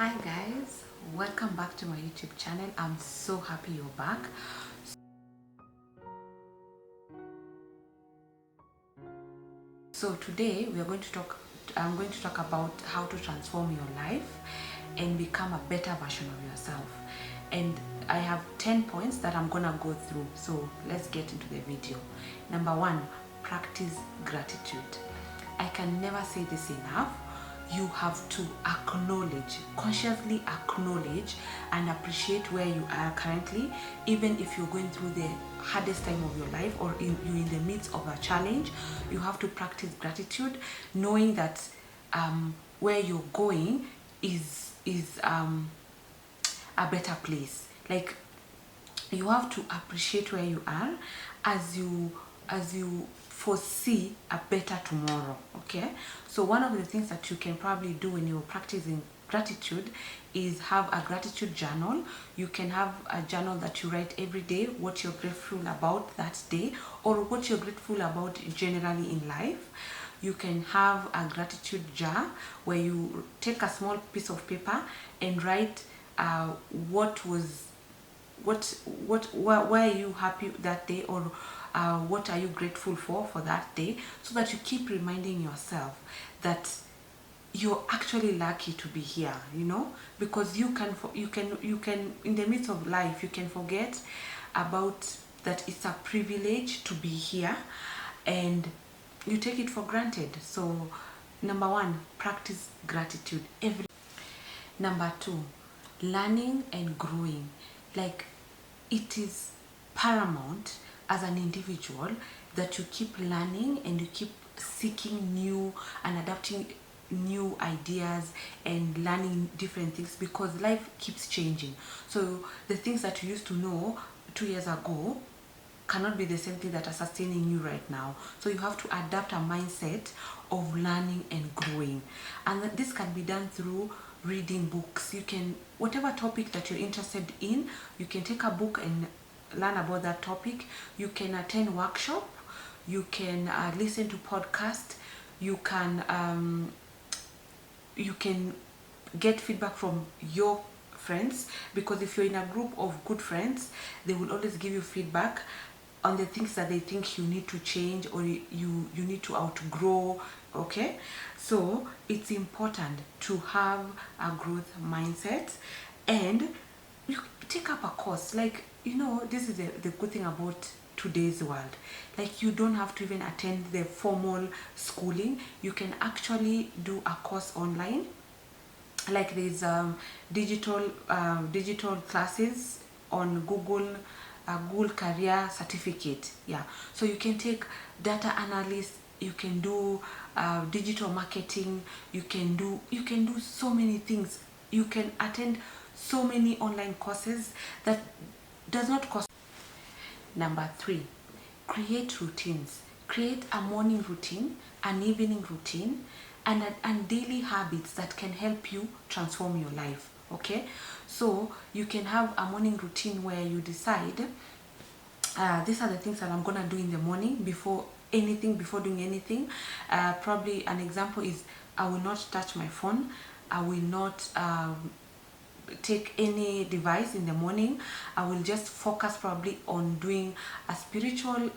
Hi guys, welcome back to my YouTube channel. I'm so happy you're back. So today I'm going to talk about how to transform your life and become a better version of yourself. And I have 10 points that I'm gonna go through. So let's get into the video. Number one, practice gratitude. I can never say this enough. You have to consciously acknowledge and appreciate where you are currently, even if you're going through the hardest time of your life or you're in the midst of a challenge. You have to practice gratitude, knowing that where you're going is a better place. Like, you have to appreciate where you are as you foresee a better tomorrow. Okay, so one of the things that you can probably do when you're practicing gratitude is have a gratitude journal. You can have a journal that you write every day what you're grateful about that day or what you're grateful about generally in life. You can have a gratitude jar where you take a small piece of paper and write what was why are you happy that day, or what are you grateful for that day, so that you keep reminding yourself that you're actually lucky to be here, because you can in the midst of life you can forget about that it's a privilege to be here, and you take it for granted. So number one, practice gratitude every. Number two, learning and growing. Like, it is paramount as an individual that you keep learning and you keep seeking new and adapting new ideas and learning different things, because life keeps changing. So the things that you used to know 2 years ago cannot be the same thing that are sustaining you right now. So you have to adapt a mindset of learning and growing, and this can be done through reading books. You can, whatever topic that you're interested in, you can take a book and learn about that topic. You can attend workshop, you can listen to podcast, you can get feedback from your friends, because if you're in a group of good friends, they will always give you feedback on the things that they think you need to change or you need to outgrow. Okay, so it's important to have a growth mindset, and you take up a course. Like, this is the good thing about today's world. Like, you don't have to even attend the formal schooling. You can actually do a course online. Like, there's digital classes on Google Career Certificate. Yeah, so you can take data analyst, you can do digital marketing, you can do so many things. You can attend so many online courses that does not cost. Number three, create routines. Create a morning routine, an evening routine, and daily habits that can help you transform your life. Okay, so you can have a morning routine where you decide, these are the things that I'm gonna do in the morning before doing anything. Probably an example is, I will not touch my phone. I will not take any device in the morning. I will just focus probably on doing a spiritual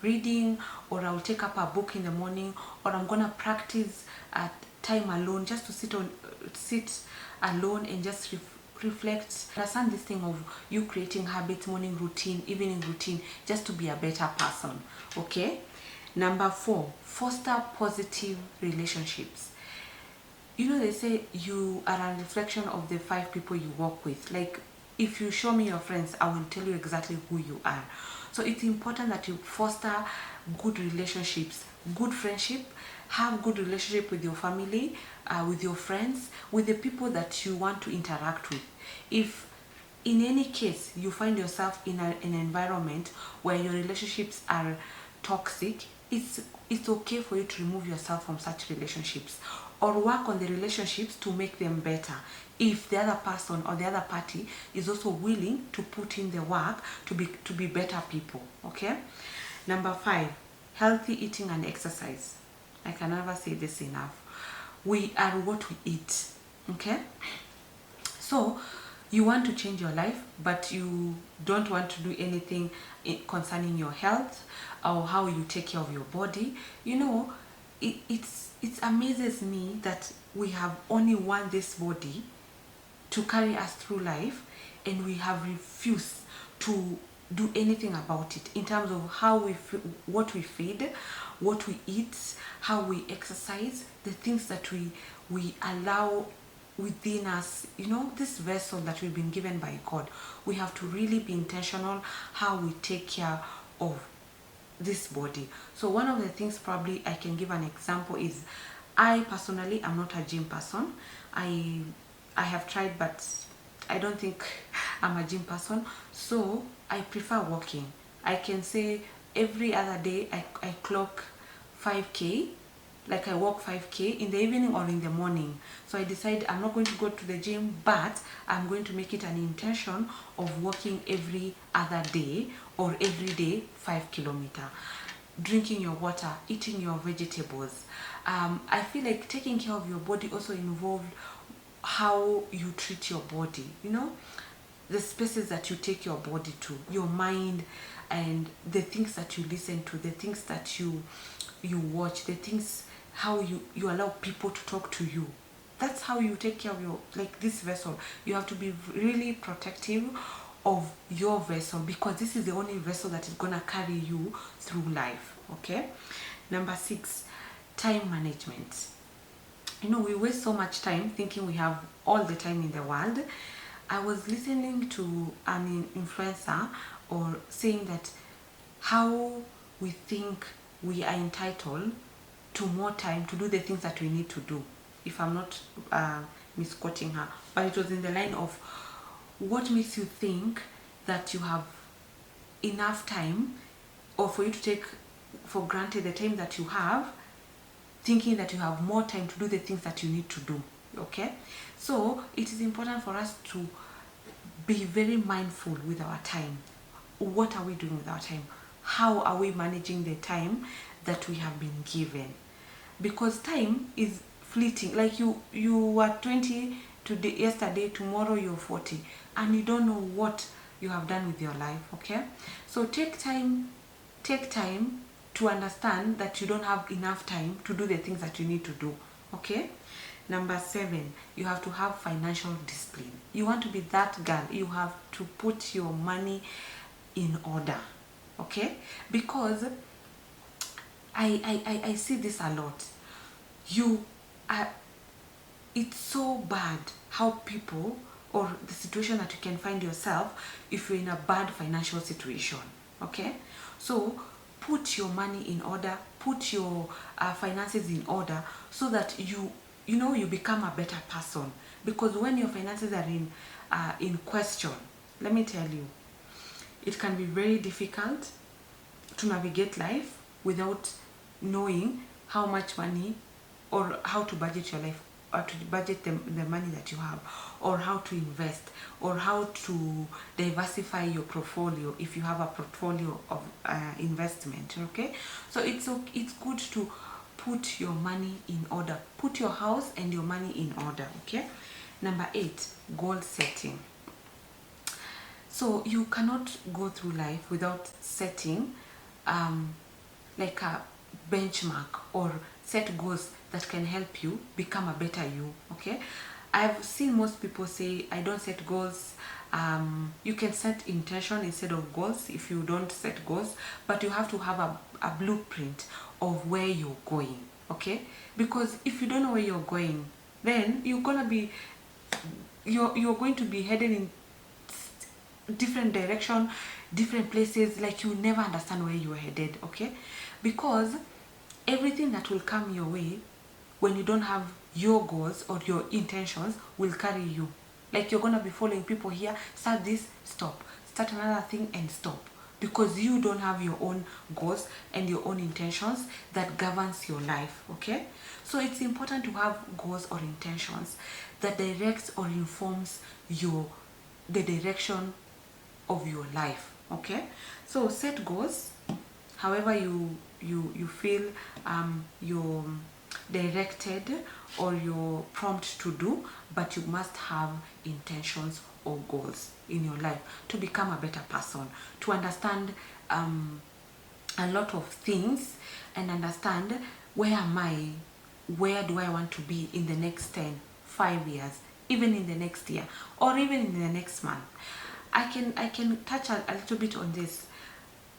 reading, or I will take up a book in the morning, or I'm gonna practice time alone, just to sit alone and just reflect. Understand this thing of you creating habits, morning routine, evening routine, just to be a better person. Okay. Number four, foster positive relationships. They say you are a reflection of the 5 people you work with. Like, if you show me your friends, I will tell you exactly who you are. So it's important that you foster good relationships, good friendship, have good relationship with your family, with your friends, with the people that you want to interact with. If in any case you find yourself in an environment where your relationships are toxic, it's okay for you to remove yourself from such relationships, or work on the relationships to make them better, if the other person or the other party is also willing to put in the work to be better people. Okay. Number five, healthy eating and exercise. I can never say this enough. We are what we eat. Okay. So you want to change your life, but you don't want to do anything concerning your health or how you take care of your body. You know, it amazes me that we have only this body to carry us through life, and we have refused to do anything about it in terms of how what we feed, what we eat, how we exercise, the things that we allow within us. You know, this vessel that we've been given by God, we have to really be intentional how we take care of this body. So one of the things probably I can give an example is, I personally am not a gym person. I have tried, but I don't think I'm a gym person. So I prefer walking. I can say every other day I clock 5k, like I walk 5k in the evening or in the morning. So I decide I'm not going to go to the gym, but I'm going to make it an intention of walking every other day or every day 5 kilometers. Drinking your water, eating your vegetables. I feel like taking care of your body also involved how you treat your body, you know, the spaces that you take your body to, your mind, and the things that you listen to, the things that you watch, the things, how you allow people to talk to you. That's how you take care of your, like, this vessel. You have to be really protective of your vessel, because this is the only vessel that is gonna carry you through life. Okay. Number 6, time management. You know, we waste so much time thinking we have all the time in the world. I was listening to an influencer or saying that how we think we are entitled to more time to do the things that we need to do, if I'm not misquoting her, but it was in the line of, what makes you think that you have enough time, or for you to take for granted the time that you have, thinking that you have more time to do the things that you need to do. Okay, so it is important for us to be very mindful with our time. What are we doing with our time? How are we managing the time that we have been given? Because time is fleeting. Like you were 20 today, yesterday, tomorrow you're 40, and you don't know what you have done with your life. Okay, so take time to understand that you don't have enough time to do the things that you need to do. Okay. Number 7, you have to have financial discipline. You want to be that girl, you have to put your money in order. Okay, because I see this a lot. You are, it's so bad how people, or the situation that you can find yourself if you're in a bad financial situation. Okay, so put your money in order, put your finances in order, so that you know, you become a better person. Because when your finances are in question, let me tell you, it can be very difficult to navigate life without knowing how much money, or how to budget your life, or to budget the money that you have, or how to invest, or how to diversify your portfolio if you have a portfolio of investment. Okay, so it's good to put your money in order, put your house and your money in order. Okay. Number 8, goal setting. So you cannot go through life without setting like a benchmark, or set goals that can help you become a better you. Okay, I've seen most people say, I don't set goals. You can set intention instead of goals if you don't set goals, but you have to have a blueprint of where you're going. Okay, because if you don't know where you're going, then you're going to be headed in different direction, different places, like you never understand where you're headed. Okay, because everything that will come your way when you don't have your goals or your intentions will carry you. Like you're gonna be following people here, start this, stop, start another thing and stop, because you don't have your own goals and your own intentions that governs your life. Okay, so it's important to have goals or intentions that directs or informs the direction of your life. Okay, so set goals however you feel directed or you're prompt to do, but you must have intentions or goals in your life to become a better person, to understand a lot of things and understand where am I, where do I want to be in the next 10, 5 years, even in the next year, or even in the next month. I can touch a little bit on this.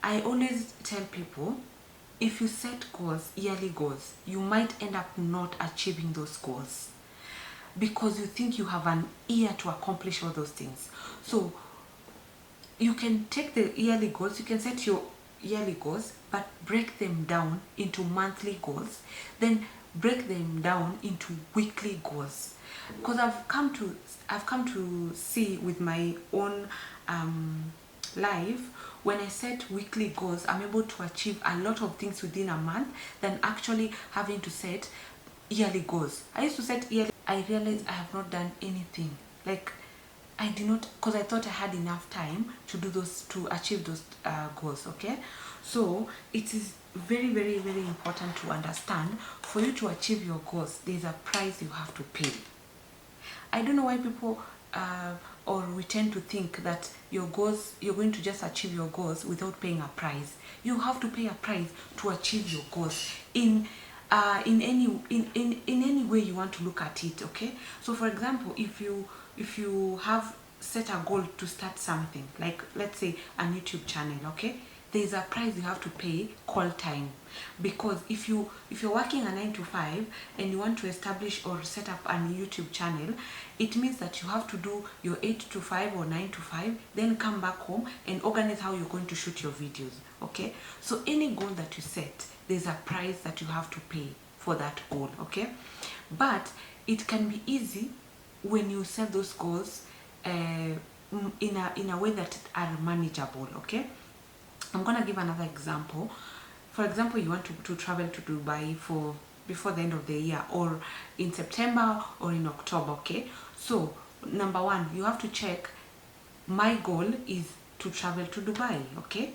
I always tell people, if you set goals, yearly goals, you might end up not achieving those goals because you think you have an year to accomplish all those things. So you can take the yearly goals, you can set your yearly goals, but break them down into monthly goals, then break them down into weekly goals. Because I've come to see with my own life, when I set weekly goals, I'm able to achieve a lot of things within a month than actually having to set yearly goals. I used to set yearly, I realized I have not done anything. Like, I did not, because I thought I had enough time to do those, to achieve those goals. Okay, so it is very, very, very important to understand, for you to achieve your goals, there's a price you have to pay. I don't know why people or we tend to think that your goals, you're going to just achieve your goals without paying a price. You have to pay a price to achieve your goals in any way you want to look at it. Okay, so for example, if you have set a goal to start something, like let's say a YouTube channel, okay, there's a price you have to pay, call time. Because if you're working a 9 to 5 and you want to establish or set up a YouTube channel, it means that you have to do your 8 to 5 or 9 to 5, then come back home and organize how you're going to shoot your videos. Okay, so any goal that you set, there's a price that you have to pay for that goal. Okay, but it can be easy when you set those goals in a way that are manageable. Okay, I'm gonna give another example. For example, you want to travel to Dubai for before the end of the year, or in September or in October. Okay, so number one, you have to check, my goal is to travel to Dubai. Okay,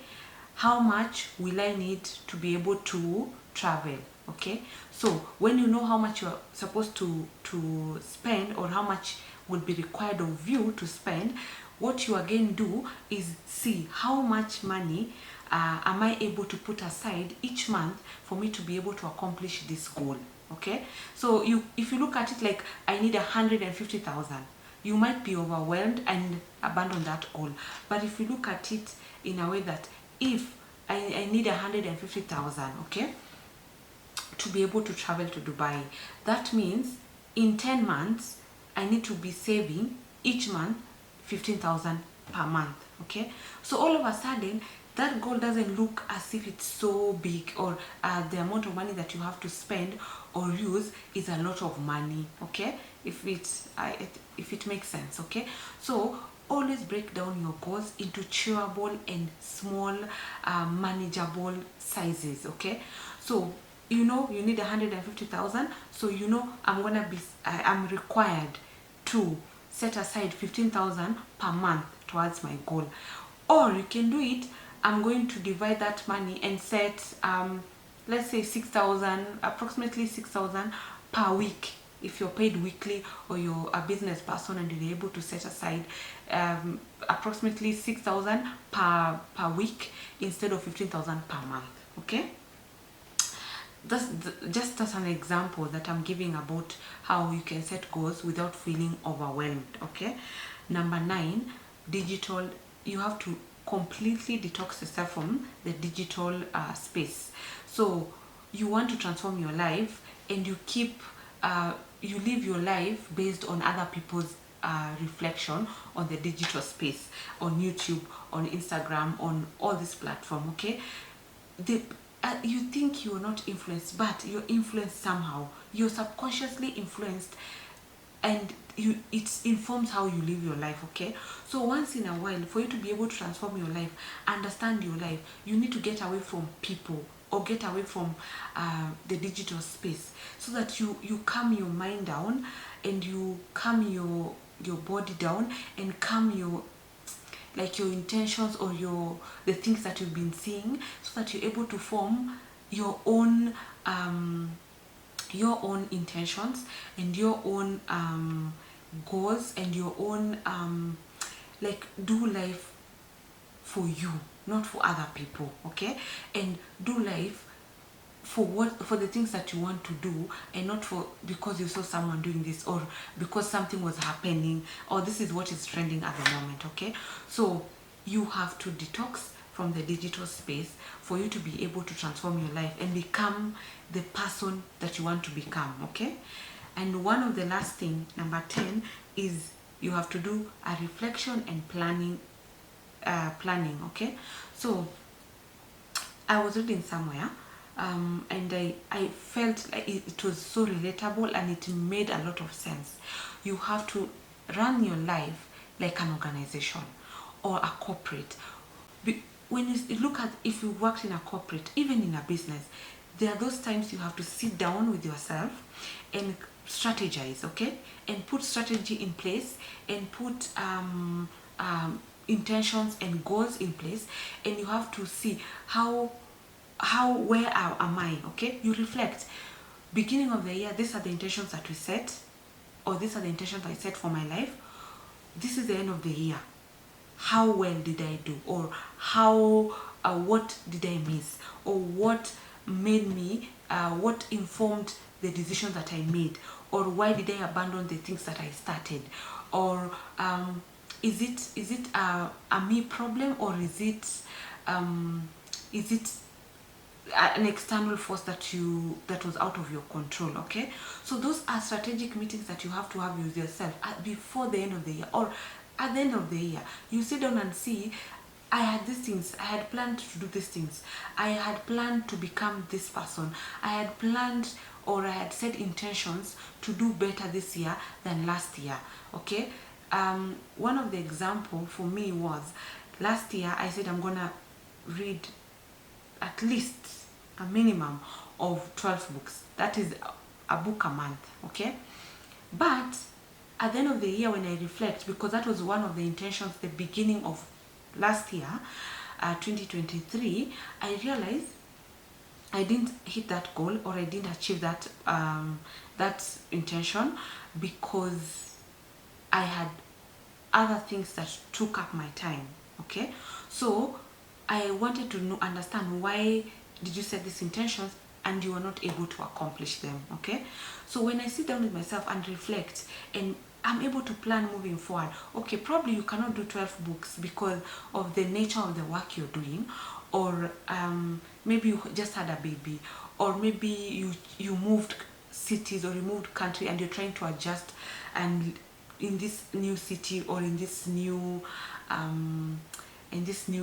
how much will I need to be able to travel? Okay, so when you know how much you're supposed to spend, or how much would be required of you to spend, what you again do is see how much money am I able to put aside each month for me to be able to accomplish this goal. Okay, so if you look at it like, I need 150,000, you might be overwhelmed and abandon that goal. But if you look at it in a way that, if I need 150,000, okay, to be able to travel to Dubai, that means in 10 months I need to be saving each month 15,000 per month. Okay, so all of a sudden that goal doesn't look as if it's so big, or the amount of money that you have to spend or use is a lot of money. Okay, if it makes sense. Okay, so always break down your goals into chewable and small manageable sizes. Okay, so you know you need 150,000, so you know I'm required to set aside 15,000 per month towards my goal. Or you can do it, I'm going to divide that money and set let's say 6,000, approximately 6,000 per week, if you're paid weekly or you're a business person and you're able to set aside approximately 6,000 per week instead of 15,000 per month. Okay, that's just as an example that I'm giving about how you can set goals without feeling overwhelmed. Okay, number 9, digital. You have to completely detox yourself from the digital space. So you want to transform your life, and you live your life based on other people's reflection on the digital space, on YouTube, on Instagram, on all this platform. Okay, you think you're not influenced, but you're influenced somehow. You're subconsciously influenced, and it informs how you live your life. Okay, so once in a while, for you to be able to transform your life, understand your life, you need to get away from people, or get away from the digital space, so that you calm your mind down, and you calm your body down, and calm your intentions, or the things that you've been seeing, so that you're able to form your own your own intentions and your own goals and your own like do life for you, not for other people, okay? And do life for the things that you want to do, and not for because you saw someone doing this, or because something was happening, or this is what is trending at the moment, okay? So you have to detox from the digital space for you to be able to transform your life and become the person that you want to become, okay? And one of the last thing, number 10, is you have to do a reflection and planning, okay? So I was reading somewhere, and I felt like it was so relatable and it made a lot of sense. You have to run your life like an organization or a corporate. When you look at, if you worked in a corporate, even in a business, there are those times you have to sit down with yourself and strategize, okay? And put strategy in place, and put intentions and goals in place, and you have to see where am I, okay? You reflect. Beginning of the year, these are the intentions that we set, or these are the intentions I set for my life. This is the end of the year. How well did I do? Or how what did I miss? Or what made me what informed the decisions that I made? Or why did I abandon the things that I started? Or is it a me problem, or is it an external force that was out of your control, okay? So those are strategic meetings that you have to have with yourself before the end of the year, or at the end of the year. You sit down and see, I had these things, I had planned to do these things, I had planned to become this person, I had planned, or I had set intentions to do better this year than last year, okay? One of the example for me was, last year I said I'm gonna read at least a minimum of 12 books. That is a book a month, okay? But at the end of the year, when I reflect, because that was one of the intentions the beginning of last year, 2023, I realized I didn't hit that goal, or I didn't achieve that that intention, because I had other things that took up my time, okay? So I wanted to understand, why did you set these intentions and you were not able to accomplish them, okay? So when I sit down with myself and reflect, and I'm able to plan moving forward, okay, probably you cannot do 12 books because of the nature of the work you're doing, or maybe you just had a baby, or maybe you moved cities, or you moved country, and you're trying to adjust and in this new city, or in this new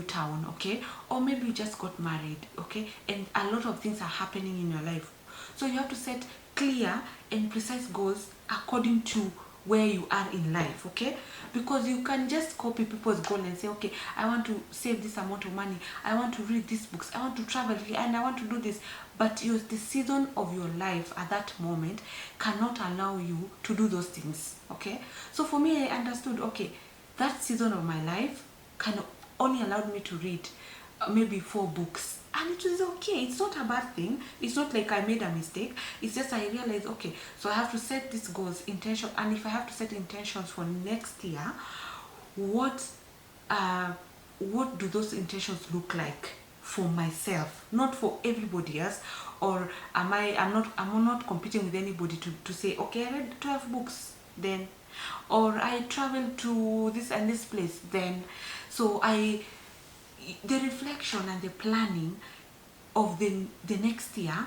town, okay? Or maybe you just got married, okay? And a lot of things are happening in your life, so you have to set clear and precise goals according to where you are in life, okay? Because you can just copy people's goal and say, okay, I want to save this amount of money, I want to read these books, I want to travel, and I want to do this, but the season of your life at that moment cannot allow you to do those things, okay? So for me, I understood, okay, that season of my life can only allowed me to read maybe 4 books, and it was okay. It's not a bad thing. It's not like I made a mistake. It's just I realized, okay, so I have to set these goals, intention, and if I have to set intentions for next year, what do those intentions look like for myself, not for everybody else? Or I'm not competing with anybody to say, okay, I read 12 books then, or I traveled to this and this place then. So the reflection and the planning of the next year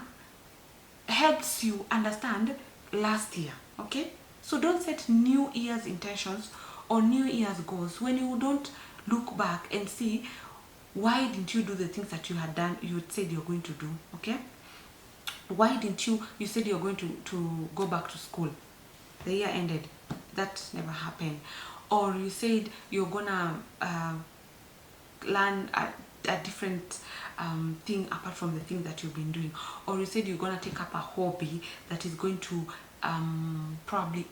helps you understand last year, okay? So don't set new year's intentions or new year's goals when you don't look back and see, why didn't you do the things that you had done, you said you're going to do, okay? Why didn't you said you're going to go back to school, the year ended, that never happened. Or you said you're gonna learn a different thing apart from the thing that you've been doing. Or you said you're gonna take up a hobby that is going to probably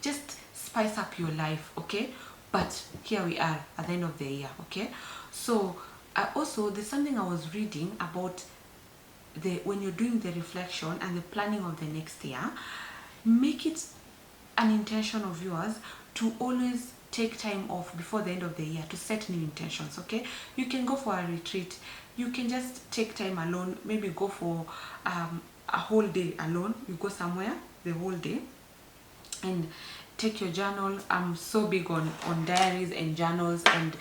just spice up your life, okay? But here we are at the end of the year, okay? So also there's something I was reading about when you're doing the reflection and the planning of the next year, make it an intention of yours to always take time off before the end of the year to set new intentions. Okay, you can go for a retreat, you can just take time alone, maybe go for a whole day alone. You go somewhere the whole day and take your journal. I'm so big on diaries and journals and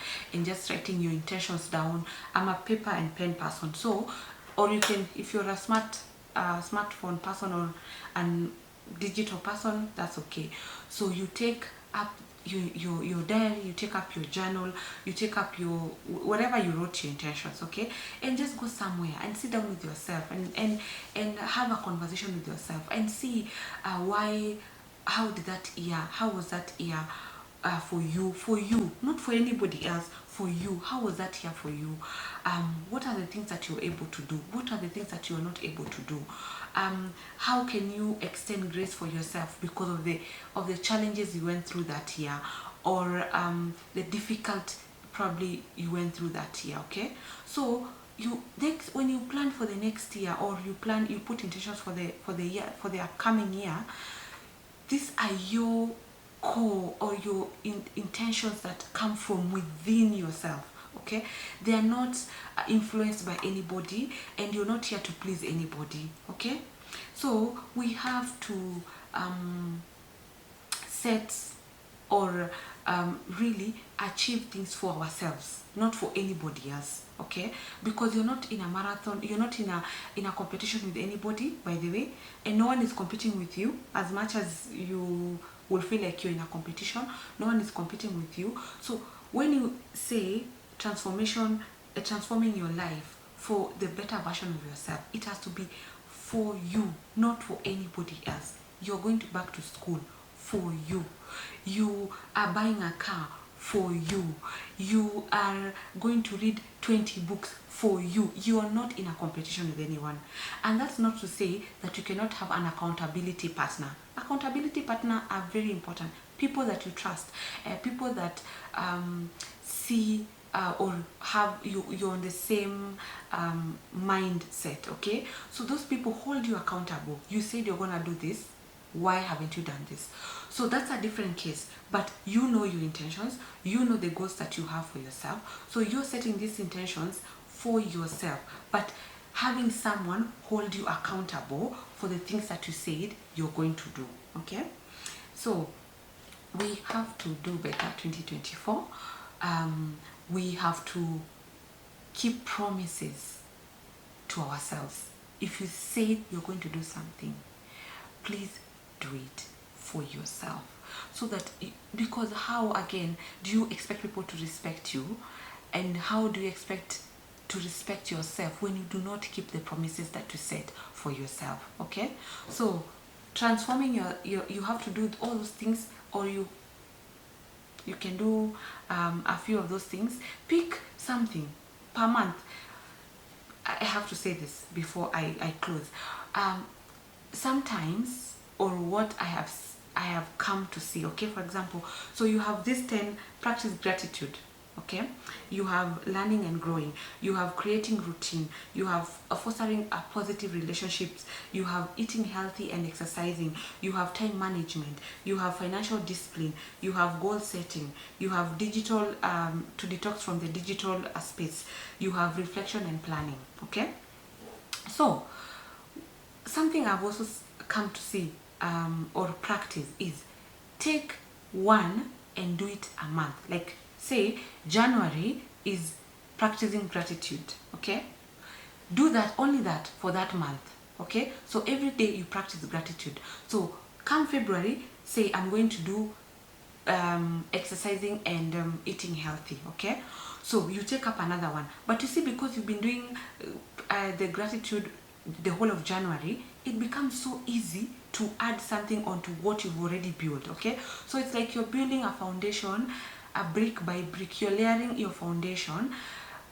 just writing your intentions down. I'm a paper and pen person. So, or you can, if you're a smartphone person or an digital person, that's okay. So you take up your diary, you take up your journal, you take up your whatever you wrote your intentions, okay, and just go somewhere and sit down with yourself and have a conversation with yourself and see how was that year for you, not for anybody else, for you. How was that year for you? What are the things that you're able to do? What are the things that you're not able to do? How can you extend grace for yourself because of the challenges you went through that year, or the difficult probably you went through that year? Okay, so when you plan for the next year, or you put intentions for the upcoming year, these are your core or your intentions that come from within yourself. Okay, they are not influenced by anybody, and you're not here to please anybody. Okay, so we have to set or really achieve things for ourselves, not for anybody else. Okay, because you're not in a marathon, you're not in a competition with anybody, by the way, and no one is competing with you. As much as you will feel like you're in a competition, no one is competing with you. So when you say transforming your life for the better version of yourself, it has to be for you, not for anybody else. You're going back to school for you. You are buying a car for you. You are going to read 20 books for you. You are not in a competition with anyone. And that's not to say that you cannot have an accountability partner. Accountability partner are very important. People that you trust, people that see or have you're on the same mindset. Okay, so those people hold you accountable. You said you're gonna do this, why haven't you done this? So that's a different case, but you know your intentions, you know the goals that you have for yourself, so you're setting these intentions for yourself, but having someone hold you accountable for the things that you said you're going to do. Okay, so we have to do better 2024. We have to keep promises to ourselves. If you say you're going to do something, please do it for yourself, so that because how again do you expect people to respect you, and how do you expect to respect yourself when you do not keep the promises that you set for yourself? Okay, so transforming your you have to do all those things, or you can do a few of those things. Pick something per month. I have to say this before I close. Sometimes, or what I have come to see, okay, for example, so you have this 10, practice gratitude, okay, you have learning and growing, you have creating routine, you have fostering a positive relationships, you have eating healthy and exercising, you have time management, you have financial discipline, you have goal setting, you have digital to detox from the digital space, you have reflection and planning. Okay, so something I've also come to see or practice is take one and do it a month. Like say January is practicing gratitude. Okay, do that, only that for that month. Okay, so every day you practice gratitude. So come February, say I'm going to do exercising and eating healthy. Okay, so you take up another one, but you see, because you've been doing the gratitude the whole of January, it becomes so easy to add something onto what you've already built. Okay, so it's like you're building a foundation, a brick by brick. You're layering your foundation,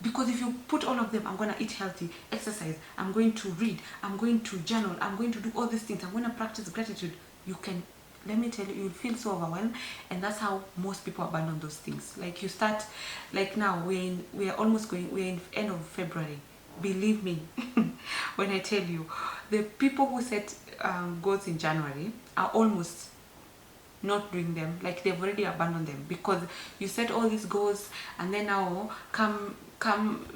because if you put all of them, I'm going to eat healthy, exercise, I'm going to read, I'm going to journal, I'm going to do all these things, I'm going to practice gratitude, you can, let me tell you, you'll feel so overwhelmed. And that's how most people abandon those things. Like you start, like now we're in end of February, believe me when I tell you, the people who set goals in January are almost not doing them. Like, they've already abandoned them, because you set all these goals, and then now come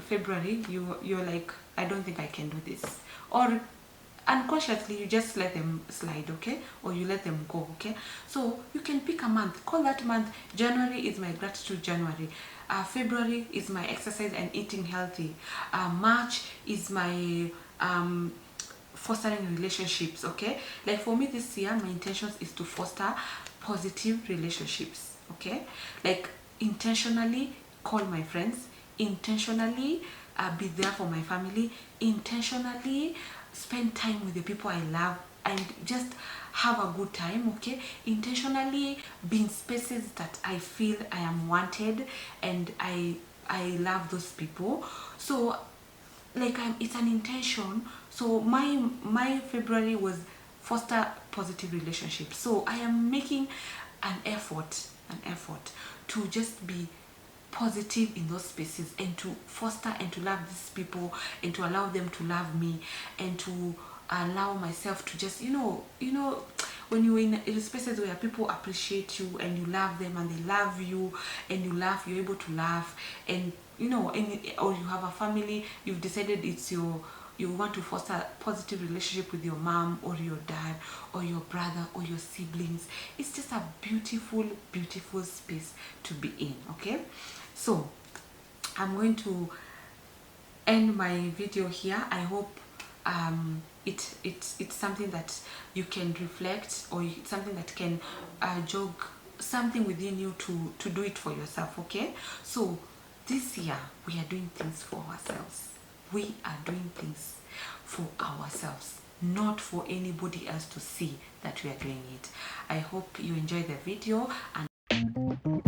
February, you're like, I don't think I can do this, or unconsciously you just let them slide, okay, or you let them go, okay. So you can pick a month, call that month January is my gratitude January, February is my exercise and eating healthy, March is my fostering relationships, okay. Like, for me this year, my intentions is to foster positive relationships, okay. Like, intentionally call my friends, intentionally be there for my family, intentionally spend time with the people I love, and just have a good time, okay. Intentionally be in spaces that I feel I am wanted, and I love those people. So, like, it's an intention. So my February was foster positive relationships. So I am making an effort to just be positive in those spaces, and to foster and to love these people, and to allow them to love me, and to allow myself to just, when you're in spaces where people appreciate you, and you love them, and they love you, and you laugh, you're able to laugh, and or you have a family, you've decided you want to foster a positive relationship with your mom, or your dad, or your brother, or your siblings. It's just a beautiful, beautiful space to be in, okay. So I'm going to end my video here. I hope it's something that you can reflect, or it's something that can jog something within you to do it for yourself, okay. So this year we are doing things for ourselves. We are doing things for ourselves, not for anybody else to see that we are doing it. I hope you enjoy the video, and